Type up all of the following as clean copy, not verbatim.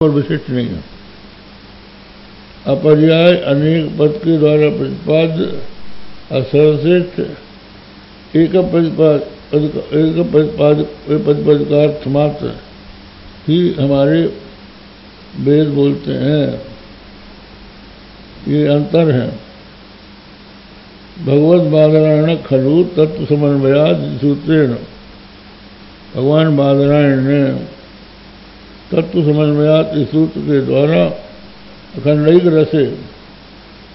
और विशिष्ट नहीं है। अपर्याय अनेक पद के द्वारा प्रतिपाद्य असर्वश्रेष्ठ एक प्रतिपादकार्थ मात्र ही हमारे वेद बोलते हैं। ये अंतर है। भगवत बादरायण खलु तत्व समन्वयाद सूत्रेण, भगवान बादरायण ने तत्व समन्वयात इस सूत्र के द्वारा अखंडैक रसे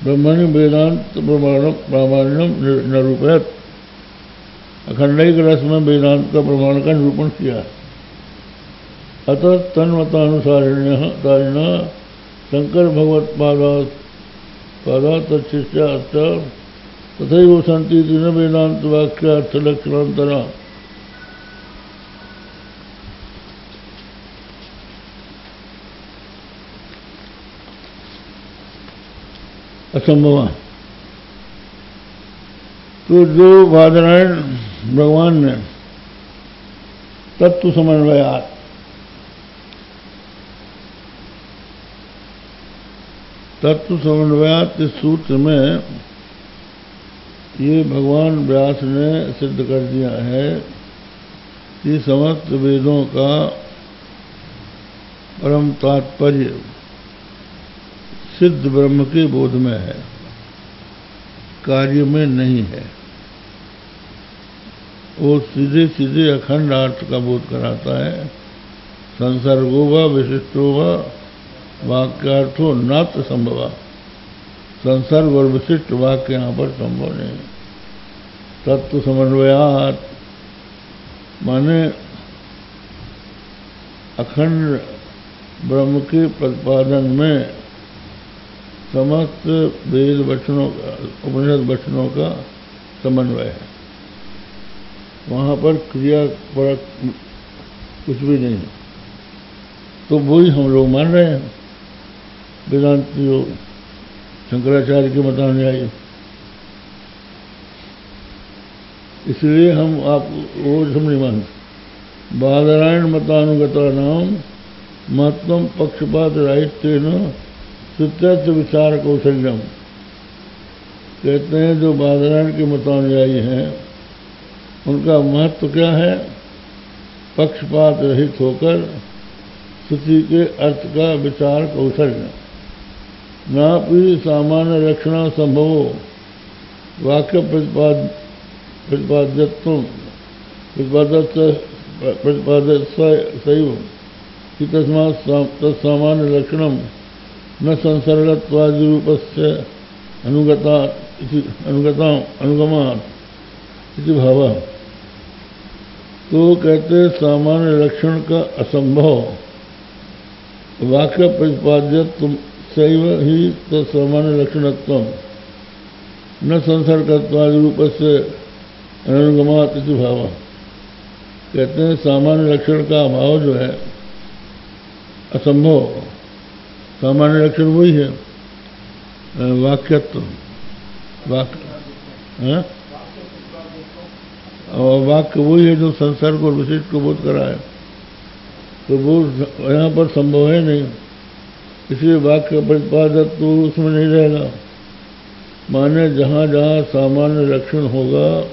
ब्रह्मणि वेदांत प्रामाण्यम निरूपयत, अखंडैक रस में वेदांत का प्रमाण का निरूपण किया। अतः तन्मतानुसारिण शंकर भगवत पादा तत्शिष्याश्च तथैव सन्ति न वेदांत वाक्यार्थ लक्षणांतरा। असंभव। तो जो बादरायण भगवान ने तत्व समन्वयात इस सूत्र में ये भगवान व्यास ने सिद्ध कर दिया है कि समस्त वेदों का परम तात्पर्य सिद्ध ब्रह्म के बोध में है, कार्य में नहीं है। वो सीधे सीधे अखंड अर्थ का बोध कराता है। संसर्गो व विशिष्टो व वाक्यार्थो नात्र संभव। संसर्ग और विशिष्ट वाक्य यहाँ पर संभव नहीं। तत्व समन्वयात माने अखंड ब्रह्म के प्रतिपादन में समस्त वेद वचनों का, उपनिषद वचनों का समन्वय है। वहाँ पर क्रियापरक कुछ भी नहीं है। तो वही हम लोग मान रहे हैं, वेदांती जो शंकराचार्य के मतानुयायी। इसलिए हम आप वो हम नहीं मानते। बादरायण मतानुगता नाम महत्वम पक्षपात राहित्येन सुत्यर्थ विचार कौशल्यम। कहते हैं जो बादरायण के मतानुयायी हैं उनका महत्व क्या है? पक्षपात रहित होकर श्रुति के अर्थ का विचार कौशल्य। नापि सामान्य लक्षण संभवो वाक्य प्रतिपादक सैव कि तस्मात् तत्सामान्य लक्षणम न संसर्गत्वादि रूपस्य अनुगमात् इति भावः। तो कहते सामान्य लक्षण का असंभव वाक्य प्रतिपाद्यत्व सैव ही तत्सामान्य लक्षणत्वम न संसर्गत्वादि रूपस्य अनुगमात् इति भावः। कहते हैं सामान्य लक्षण का अभाव जो है असंभव। सामान्य लक्षण वही है वाक्यत्व, और वाक्य वही है जो संसर्ग और विशिष्ट को बोध करा है। तो वो यहाँ पर संभव है नहीं, इसलिए वाक्य का प्रतिपादक तो उसमें नहीं रहेगा। माने जहाँ जहाँ सामान्य लक्षण होगा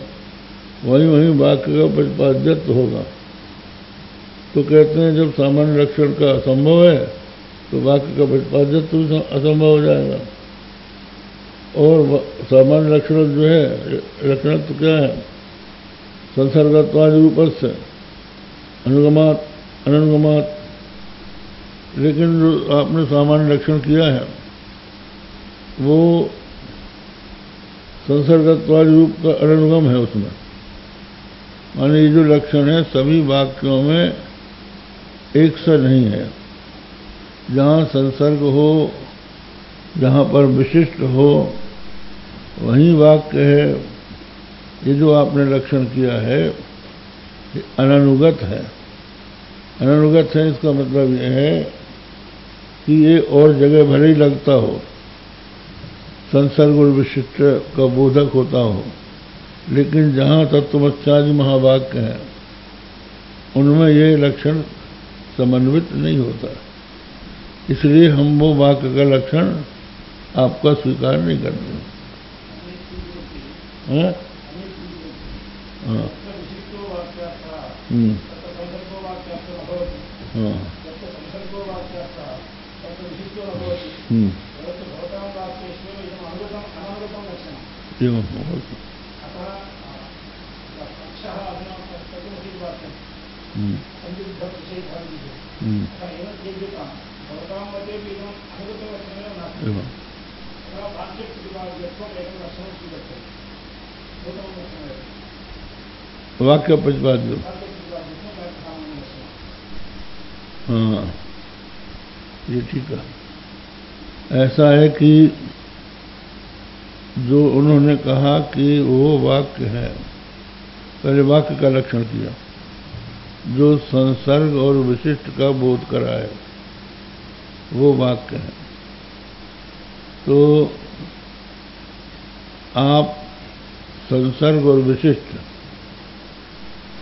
वहीं वहीं वाक्य का प्रतिपाद्यत्व होगा। तो कहते हैं जब सामान्य लक्षण का असंभव है तो वाक्य का प्रतिपाद्यत्व असंभव हो जाएगा। और सामान्य लक्षण जो है, लक्षण तो क्या है? संसर्गत्वादि रूप से अनुगमात अनुगमात। लेकिन जो आपने सामान्य लक्षण किया है वो संसर्गत्वादि रूप का अनुगम है उसमें। माने ये जो लक्षण है सभी वाक्यों में एक सा नहीं है। जहाँ संसर्ग हो, जहाँ पर विशिष्ट हो वहीं वाक्य है। ये जो आपने लक्षण किया है ये अननुगत है। अननुगत है इसका मतलब ये है कि ये और जगह भले ही लगता हो, संसर्ग और विशिष्ट का बोधक होता हो, लेकिन जहाँ तत्वमस्यादि महावाक्य हैं उनमें ये लक्षण समन्वित नहीं होता। इसलिए हम वो वाक्य का लक्षण आपका स्वीकार नहीं करते हैं। हाँ हाँ एवं वाक्य प्रतिपाद्य। हाँ ये ठीक है। ऐसा है कि जो उन्होंने कहा कि वो वाक्य है, पहले वाक्य का लक्षण किया, जो संसर्ग और विशिष्ट का बोध कराए वो वाक्य है। तो आप संसर्ग और विशिष्ट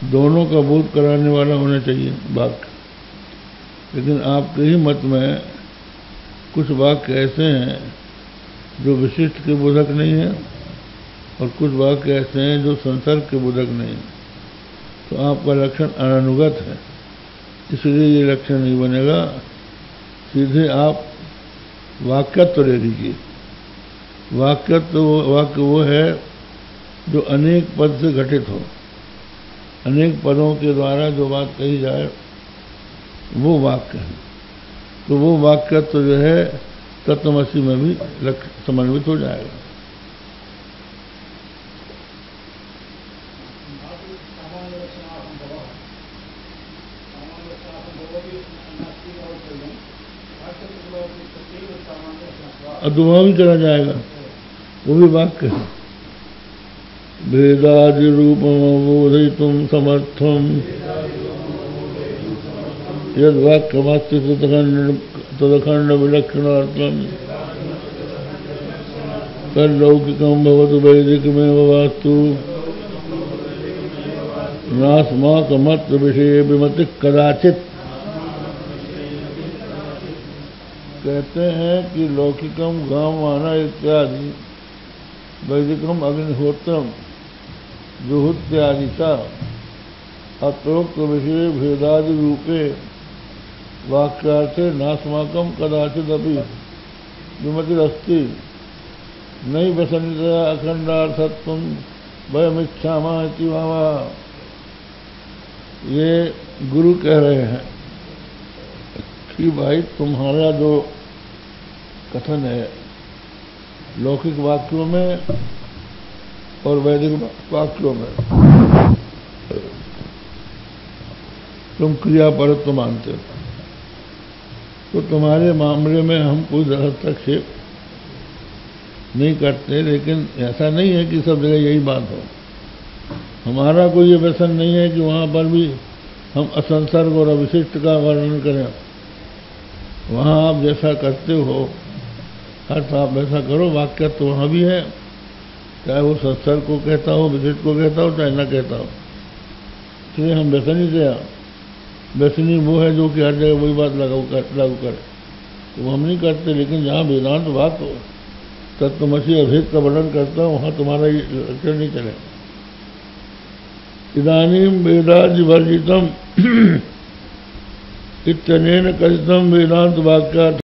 दोनों का बोध कराने वाला होना चाहिए वाक्य। लेकिन आपके ही मत में कुछ वाक्य ऐसे हैं जो विशिष्ट के बोधक नहीं है और कुछ वाक्य ऐसे हैं जो संसर्ग के बोधक नहीं है। तो आपका लक्षण अननुगत है, इसलिए ये लक्षण नहीं बनेगा। सीधे आप वाक्यत्व ले लीजिए। वाक्यत्व वाक्य वो है जो अनेक पद से घटित हो, अनेक पदों के द्वारा जो बात कही जाए वो वाक्य है। तो वो वाक्यत्व जो है तत्वमसि में भी समन्वित हो जाएगा। अदुभव भी करा जाएगा, वो भी वाक्य है। भेदादि रूपम बोधयितुम समर्थम यद वाक्यमस्ति तदखंड विलक्षणार्थम तल्लौकिकम भवतु वैदिकमेव वास्तु नास्माकमत्र विषये विमति कदाचित। कहते हैं कि लौकिकम गामवाना इत्यादि, वैदिकम अग्निहोत्रम जुहुत्यादि च अत्रोक्त विषय भेदादि रूपे वाक्यार्थे नास्माकं कदाचिदपि विमतिरस्ति नई वसन्यतया अखंडार्थत्वं वयमिच्छामः इति भावा। ये गुरु कह रहे हैं कि भाई तुम्हारा जो कथन है लौकिक वाक्यों में और वैदिक वाक्यों में तुम क्रियापरत्व मानते हो, तो तुम्हारे मामले में हम कोई हस्तक्षेप नहीं करते। लेकिन ऐसा नहीं है कि सब जगह यही बात हो। हमारा कोई ये व्यसन नहीं है कि वहाँ पर भी हम असंसर्ग और अविशिष्ट का वर्णन करें। वहाँ आप जैसा करते हो अर्थ आप वैसा करो। वाक्य तो वहाँ भी है, चाहे वो संसर्ग को कहता हो, विशिष्ट को कहता हो, चाहे न कहता हो। इसलिए हम व्यसनी से व्यसनी वो है जो कि हर जगह वही बात लागू करे, तो वो हम नहीं करते। लेकिन जहाँ वेदांत बात हो, तत्वमसि अभेद का वर्णन करता हो, वहाँ तुम्हारा ये लक्षण नहीं चले। इदानीम वेदादि वर्जितम इत्यनेन कथितम वेदांत वाक्यार्थ